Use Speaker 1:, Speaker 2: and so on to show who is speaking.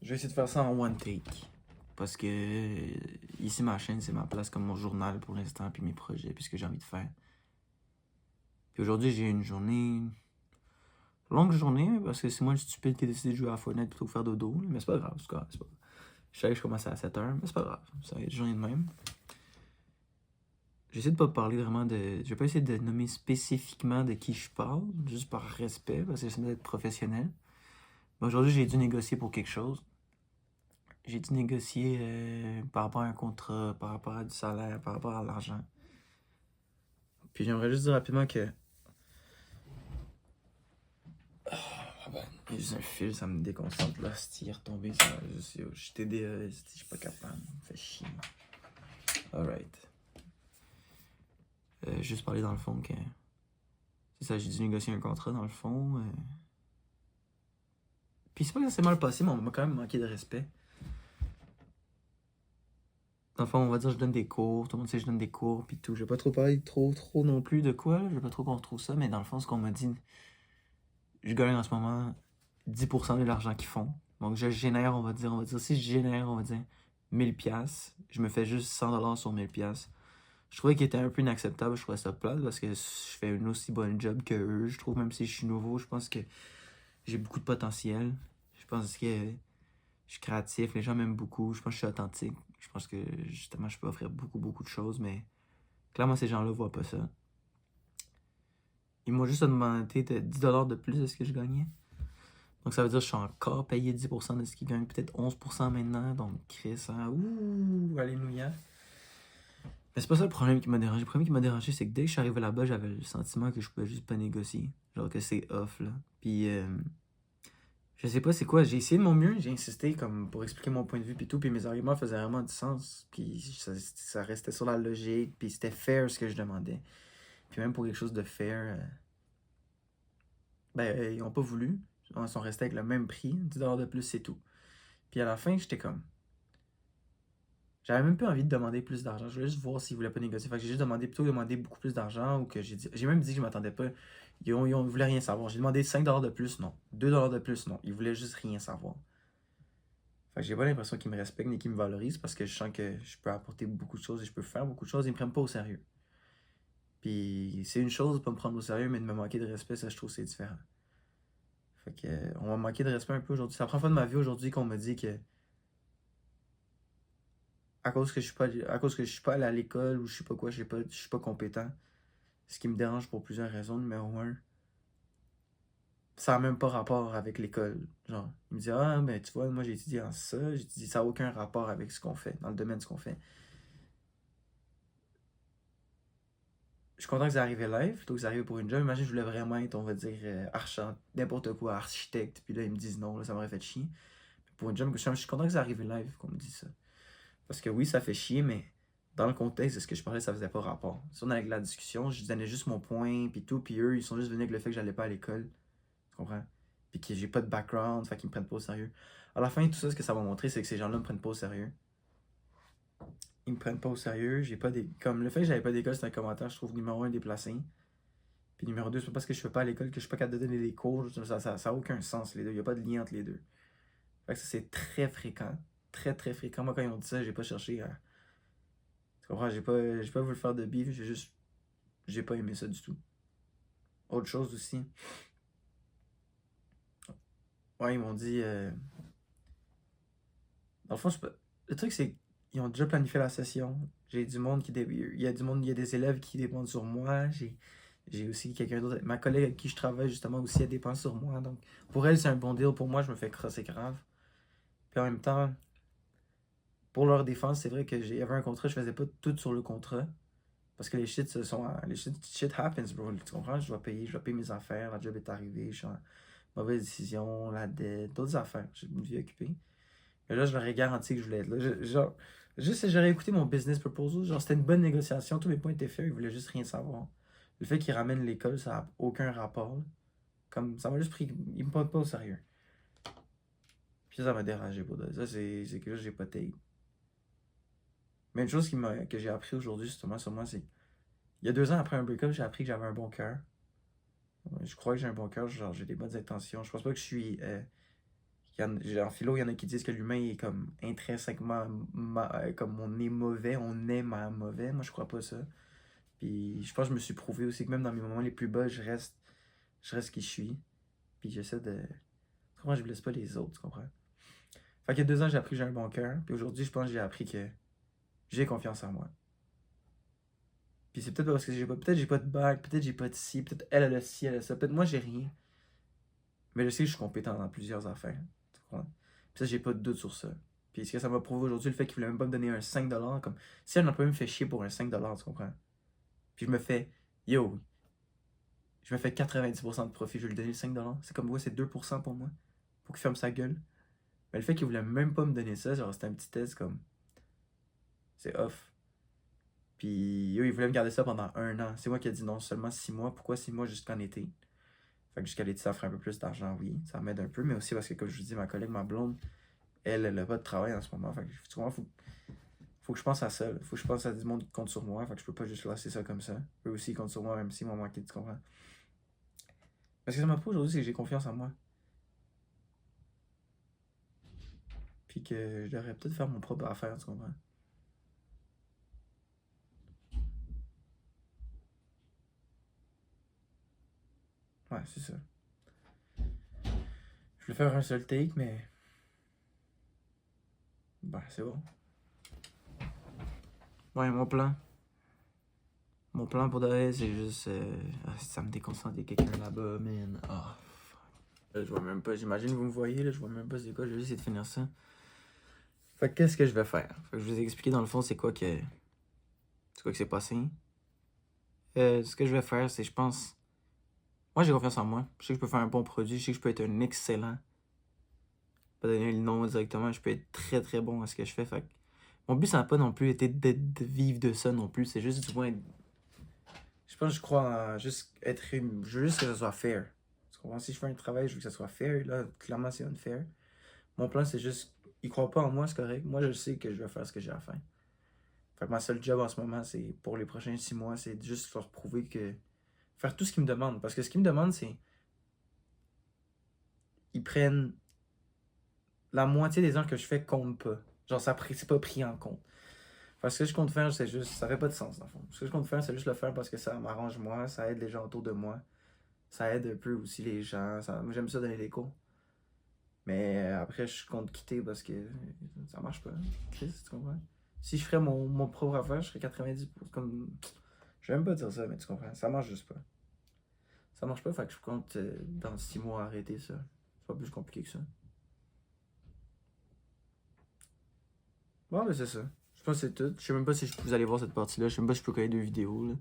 Speaker 1: Je vais essayer de faire ça en one take. Parce que ici, ma chaîne, c'est ma place comme mon journal pour l'instant, puis mes projets, puis ce que j'ai envie de faire. Puis aujourd'hui, j'ai une journée. Longue journée, parce que c'est moi le stupide qui a décidé de jouer à la Fortnite plutôt que faire dodo. Mais c'est pas grave, c'est pas grave. Je savais que je commençais à 7h, mais c'est pas grave. Ça va être une journée de même. J'essaie de pas parler vraiment de. Je vais pas essayer de nommer spécifiquement de qui je parle, juste par respect, parce que j'essaie d'être professionnel. Mais aujourd'hui, j'ai dû négocier pour quelque chose. J'ai dû négocier par rapport à un contrat, par rapport à du salaire, par rapport à l'argent. Puis j'aimerais juste dire rapidement que. Ah ben, il y a juste un fil, ça me déconcentre là. Si il est retombé, ça. Je t'ai dit, je suis pas capable. Ça me fait chier. Alright. Juste parler dans le fond que. C'est ça, j'ai dû négocier un contrat dans le fond. Puis c'est pas que ça s'est mal passé, mais on m'a quand même manqué de respect. Dans le fond, on va dire que je donne des cours, tout le monde sait que je donne des cours, puis tout. Je vais pas trop parler trop non plus de quoi, là. Je vais pas trop qu'on retrouve ça, mais dans le fond, ce qu'on m'a dit, je gagne en ce moment 10% de l'argent qu'ils font. Donc je génère, on va dire, si je génère, on va dire 1000$, je me fais juste 100$ sur 1000$. Je trouvais qu'il était un peu inacceptable, je trouvais ça plate parce que je fais une aussi bonne job que eux. Je trouve, même si je suis nouveau, je pense que j'ai beaucoup de potentiel. Je pense que je suis créatif, les gens m'aiment beaucoup, je pense que je suis authentique. Je pense que justement je peux offrir beaucoup de choses, mais clairement ces gens-là voient pas ça. Ils m'ont juste demandé de 10$ de plus de ce que je gagnais. Donc ça veut dire que je suis encore payé 10% de ce qu'ils gagnent, peut-être 11% maintenant. Donc Chris, hein, ouh, alléluia. Mais c'est pas ça le problème qui m'a dérangé. Le problème qui m'a dérangé, c'est que dès que je suis arrivé là-bas, j'avais le sentiment que je pouvais juste pas négocier. Genre que c'est off, là. Puis je sais pas c'est quoi, j'ai essayé de mon mieux, j'ai insisté comme pour expliquer mon point de vue puis tout, puis mes arguments faisaient vraiment du sens, puis ça restait sur la logique, puis c'était fair ce que je demandais. Puis même pour quelque chose de fair, ils ont pas voulu, ils sont restés avec le même prix, 10$ de plus c'est tout. Puis à la fin, j'étais comme... J'avais même pas envie de demander plus d'argent, je voulais juste voir s'ils voulaient pas négocier. Fait que j'ai juste demandé beaucoup plus d'argent, ou que j'ai même dit que je m'attendais pas. Ils voulaient rien savoir. J'ai demandé 5$ de plus, non. 2$ de plus, non. Ils voulaient juste rien savoir. Fait que j'ai pas l'impression qu'ils me respectent ni qu'ils me valorisent parce que je sens que je peux apporter beaucoup de choses et je peux faire beaucoup de choses. Ils me prennent pas au sérieux. Puis c'est une chose de pas me prendre au sérieux, mais de me manquer de respect, ça je trouve c'est différent. Fait que on m'a manqué de respect un peu aujourd'hui. C'est la première fois de ma vie aujourd'hui qu'on me dit que à cause que je suis pas allé à l'école ou je sais pas quoi, je suis pas compétent. Ce qui me dérange pour plusieurs raisons. Numéro un, ça n'a même pas rapport avec l'école. Genre, il me dit, ah, ben tu vois, moi j'ai étudié en ça. J'ai dit, ça n'a aucun rapport avec ce qu'on fait, dans le domaine de ce qu'on fait. Je suis content que ça arrive live, plutôt que ça arrive pour une job. Imagine, je voulais vraiment être, on va dire, n'importe quoi, architecte. Puis là, ils me disent non, là, ça m'aurait fait chier. Pour une job, je suis content que ça arrive live, qu'on me dise ça. Parce que oui, ça fait chier, mais dans le contexte de ce que je parlais, ça faisait pas rapport. Si on avec la discussion, je donnais juste mon point, puis tout, puis eux, ils sont juste venus avec le fait que j'allais pas à l'école. Tu comprends? Puis que j'ai pas de background, fait qu'ils me prennent pas au sérieux. À la fin, tout ça, ce que ça va montrer, c'est que ces gens-là me prennent pas au sérieux. Ils me prennent pas au sérieux. J'ai pas des. Comme le fait que j'avais pas d'école, c'est un commentaire, je trouve numéro un déplacé. Puis numéro deux, c'est pas parce que je fais pas à l'école que je suis pas capable de donner des cours. Ça a aucun sens, les deux. Il y a pas de lien entre les deux. Fait que ça, c'est très fréquent. Très fréquent. Moi, quand ils ont dit ça, j'ai pas cherché à. Tu comprends? J'ai pas voulu faire de bif, j'ai pas aimé ça du tout. Autre chose aussi. Ouais, ils m'ont dit. Dans le fond, le truc, c'est qu'ils ont déjà planifié la session. J'ai du monde il y a du monde, il y a des élèves qui dépendent sur moi. J'ai aussi quelqu'un d'autre. Ma collègue avec qui je travaille, justement, aussi, elle dépend sur moi. Donc, pour elle, c'est un bon deal. Pour moi, je me fais crosser grave. Puis en même temps, pour leur défense, c'est vrai que y avait un contrat, je faisais pas tout sur le contrat. Parce que les shit shit happens, bro. Tu comprends? Je dois payer mes affaires, la job est arrivée, je suis en mauvaise décision, la dette, d'autres affaires. J'ai une vie occupée. Et là, je leur ai garanti que je voulais être là. Genre, juste si j'aurais écouté mon business proposal, genre, c'était une bonne négociation, tous mes points étaient faits, ils voulaient juste rien savoir. Le fait qu'ils ramènent l'école, ça n'a aucun rapport, là. Comme, ça m'a juste pris, ils me prennent pas au sérieux. Puis ça m'a dérangé, pour ça, c'est quelque chose que j'ai pas taillé. Mais une chose que j'ai appris aujourd'hui, justement, sur moi, c'est il y a 2 ans après un break-up, j'ai appris que j'avais un bon cœur. Je crois que j'ai un bon cœur, genre, j'ai des bonnes intentions. Je pense pas que je suis En philo, il y en a qui disent que l'humain est comme intrinsèquement comme on est mauvais, on est mauvais. Moi, je crois pas ça. Puis je pense que je me suis prouvé aussi que même dans mes moments les plus bas, je reste qui je suis. Puis j'essaie de. Tu comprends, je blesse pas les autres, tu comprends? Fait qu'il y a 2 ans, j'ai appris que j'ai un bon cœur. Puis aujourd'hui, je pense que j'ai appris que j'ai confiance en moi. Puis c'est peut-être parce que peut-être j'ai pas de bac, peut-être j'ai pas de ci, peut-être elle a ci, elle a ça. Peut-être moi j'ai rien. Mais je sais que je suis compétent dans plusieurs affaires. Tu comprends? Puis ça, j'ai pas de doute sur ça. Puis ce que ça m'a prouvé aujourd'hui, le fait qu'il voulait même pas me donner un 5$, comme si un employé me fait chier pour un 5$, tu comprends? Puis je me fais, yo, je me fais 90% de profit, je vais lui donner le 5$. C'est comme, ouais, c'est 2% pour moi. Pour qu'il ferme sa gueule. Mais le fait qu'il voulait même pas me donner ça, genre c'était un petit test comme, c'est off. Puis yo, il voulait me garder ça pendant 1 an. C'est moi qui ai dit non, seulement 6 mois. Pourquoi 6 mois jusqu'en été? Fait que jusqu'à l'été, ça ferait un peu plus d'argent, oui. Ça m'aide un peu, mais aussi parce que, comme je vous dis, ma collègue, ma blonde, elle a pas de travail en ce moment. Fait que, tu vois, faut que je pense à ça. Là. Faut que je pense à du monde qui compte sur moi. Fait que je peux pas juste laisser ça comme ça. Eux aussi, ils comptent sur moi, même s'ils m'ont manqué, tu comprends? Parce que ça m'a prouvé aujourd'hui, c'est que j'ai confiance en moi. Puis que je devrais peut-être faire mon propre affaire, tu comprends? Ouais, c'est ça. Je voulais faire un seul take, mais. Ben, c'est bon. Ouais, mon plan. Mon plan pour de vrai, c'est juste. Ça me déconcentre, il y a quelqu'un là-bas, man. Oh, fuck. Là, je vois même pas. J'imagine que vous me voyez, là, je vois même pas c'est quoi. Je vais essayer de finir ça. Fait que qu'est-ce que je vais faire? Fait que je vous ai expliqué dans le fond c'est quoi que. C'est quoi que s'est passé. Ce que je vais faire, c'est je pense. Moi j'ai confiance en moi. Je sais que je peux faire un bon produit, je sais que je peux être un excellent. Pas donner le nom directement, je peux être très très bon à ce que je fais. Fait que mon but ça n'a pas non plus été de vivre de ça non plus. C'est juste du moins. Je pense que je crois en juste être. Je veux juste que ça soit fair. Tu comprends? Si je fais un travail, je veux que ça soit fair. Là, clairement, c'est unfair. Mon plan, c'est juste. Ils croient pas en moi, c'est correct. Moi, je sais que je vais faire ce que j'ai à faire. Fait que ma seule job en ce moment, c'est pour les prochains 6 mois, c'est juste leur prouver que. Faire tout ce qu'ils me demandent. Parce que ce qu'ils me demandent, c'est. Ils prennent. La moitié des heures que je fais compte pas. Genre, c'est pas pris en compte. Parce que ce que je compte faire, c'est juste. Ça fait pas de sens, dans le fond. Ce que je compte faire, c'est juste le faire parce que ça m'arrange moi, ça aide les gens autour de moi. Ça aide un peu aussi les gens. Moi, j'aime ça donner des cours. Mais après, je compte quitter parce que ça marche pas. Chris, tu comprends? Si je ferais mon propre affaire, je serais 90. Comme. Je vais même pas dire ça, mais tu comprends? Ça marche juste pas. Ça marche pas, fait que je compte dans 6 mois arrêter ça. C'est pas plus compliqué que ça. Bon, ben c'est ça. Je pense que c'est tout. Je sais même pas si vous allez voir cette partie-là. Je sais même pas si je peux coller 2 vidéos. Là.